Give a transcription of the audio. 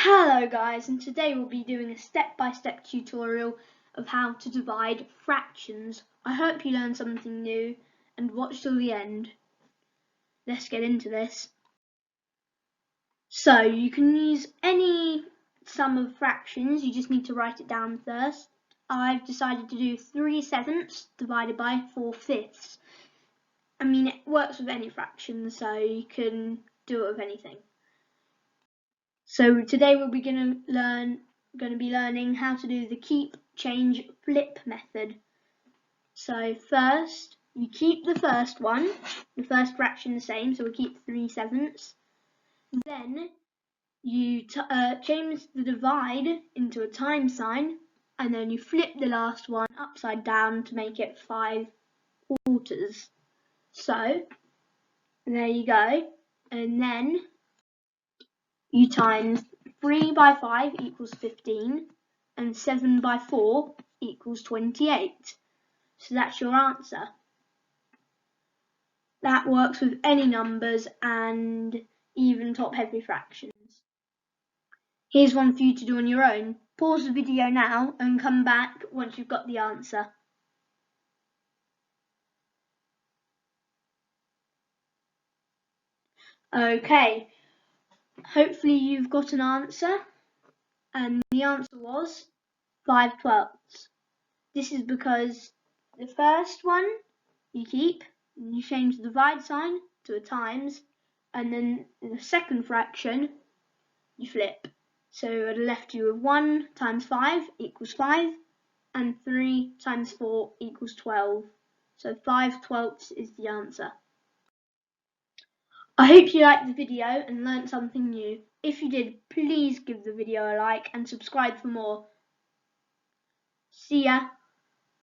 Hello guys, and today we'll be doing a step-by-step tutorial of how to divide fractions. I hope you learned something new and watch till the end. Let's get into this. So you can use any sum of fractions, you just need to write it down first. I've decided to do 3/7 divided by 4/5. I mean, it works with any fraction, so you can do it with anything. So today we'll be going to be learning how to do the keep, change, flip method. So first, you keep the first first fraction the same, so we keep 3/7. Then you change the divide into a time sign, and then you flip the last one upside down to make it 5/4. So there you go, and then you times 3 by 5 equals 15 and 7 by 4 equals 28. So that's your answer. That works with any numbers and even top-heavy fractions. Here's one for you to do on your own. Pause the video now and come back once you've got the answer. Okay, hopefully you've got an answer, and the answer was 5/12. This is because the first one you keep, you change the divide sign to a times, and then in the second fraction you flip. So it left you with 1 times 5 equals 5, and 3 times 4 equals 12. So 5/12 is the answer. I hope you liked the video and learnt something new. If you did, please give the video a like and subscribe for more. See ya!